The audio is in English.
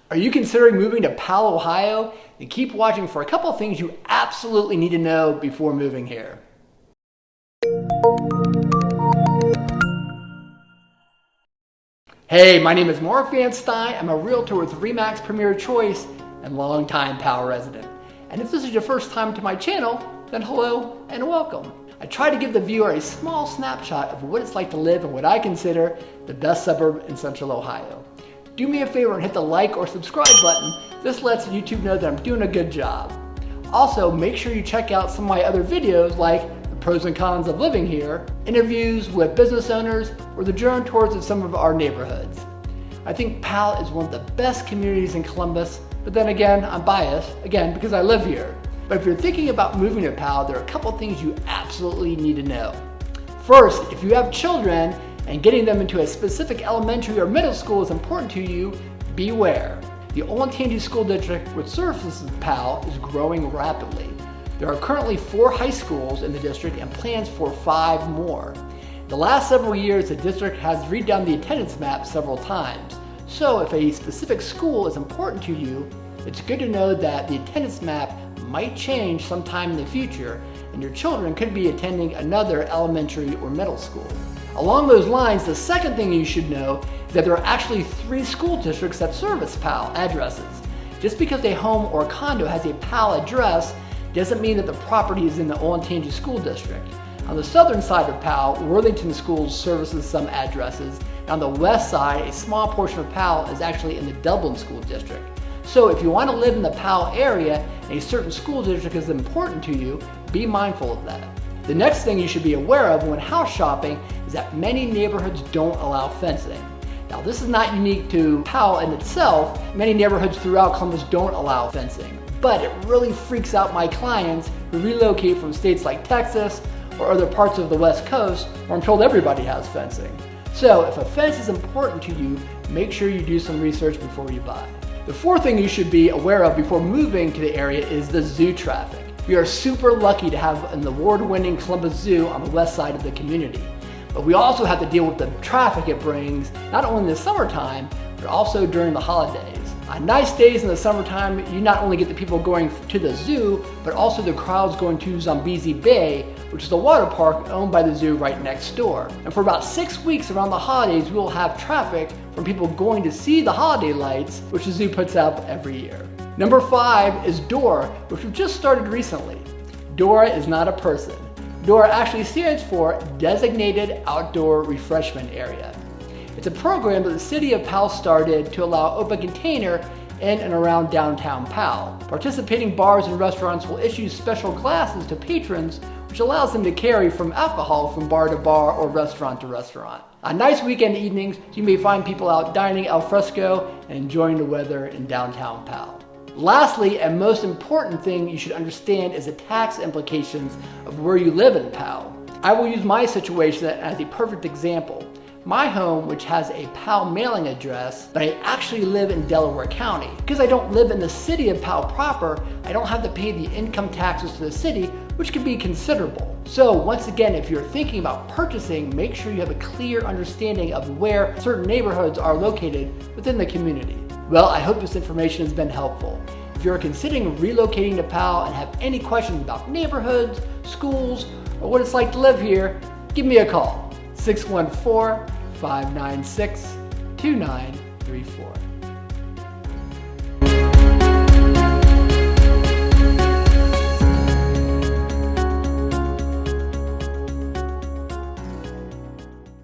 Are you considering moving to Powell, Ohio? Then keep watching for a couple of things you absolutely need to know before moving here. Hey, my name is Marc Van Steyn. I'm a realtor with RE/MAX Premier Choice and longtime Powell resident. And if this is your first time to my channel, then hello and welcome. I try to give the viewer a small snapshot of what it's like to live in what I consider the best suburb in Central Ohio. Do me a favor and hit the like or subscribe button. This lets YouTube know that I'm doing a good job. Also, make sure you check out some of my other videos like the pros and cons of living here, interviews with business owners, or the drone tours of some of our neighborhoods. I think Powell is one of the best communities in Columbus, but then again, I'm biased, again, because I live here. But if you're thinking about moving to Powell, there are a couple things you absolutely need to know. First, if you have children and getting them into a specific elementary or middle school is important to you, beware. The Olentangy School District, which services Powell, is growing rapidly. There are currently 4 high schools in the district and plans for 5 more. The last several years, the district has redone the attendance map several times. So if a specific school is important to you, it's good to know that the attendance map might change sometime in the future, and your children could be attending another elementary or middle school. Along those lines, the second thing you should know is that there are actually 3 school districts that service Powell addresses. Just because a home or condo has a Powell address doesn't mean that the property is in the Olentangy School District. On the southern side of Powell, Worthington Schools services some addresses, and on the west side, a small portion of Powell is actually in the Dublin School District. So if you want to live in the Powell area and a certain school district is important to you, be mindful of that. The next thing you should be aware of when house shopping is that many neighborhoods don't allow fencing. Now this is not unique to Powell in itself. Many neighborhoods throughout Columbus don't allow fencing, but it really freaks out my clients who relocate from states like Texas or other parts of the West Coast where I'm told everybody has fencing. So if a fence is important to you, make sure you do some research before you buy. The fourth thing you should be aware of before moving to the area is the zoo traffic. We are super lucky to have an award-winning Columbus Zoo on the west side of the community. But we also have to deal with the traffic it brings, not only in the summertime, but also during the holidays. On nice days in the summertime, you not only get the people going to the zoo, but also the crowds going to Zambezi Bay, which is a water park owned by the zoo right next door. And for about 6 weeks around the holidays, we will have traffic from people going to see the holiday lights, which the zoo puts up every year. Number 5 is DORA, which we've just started recently. DORA is not a person. DORA actually stands for Designated Outdoor Refreshment Area. It's a program that the city of Powell started to allow open container in and around downtown Powell. Participating bars and restaurants will issue special glasses to patrons, which allows them to carry from alcohol from bar to bar or restaurant to restaurant. On nice weekend evenings, you may find people out dining al fresco and enjoying the weather in downtown Powell. Lastly, and most important thing you should understand is the tax implications of where you live in Powell. I will use my situation as a perfect example. My home, which has a Powell mailing address, but I actually live in Delaware County. Because I don't live in the city of Powell proper, I don't have to pay the income taxes to the city, which can be considerable. So once again, if you're thinking about purchasing, make sure you have a clear understanding of where certain neighborhoods are located within the community. Well, I hope this information has been helpful. If you're considering relocating to Powell and have any questions about neighborhoods, schools, or what it's like to live here, give me a call, 614-596-2934.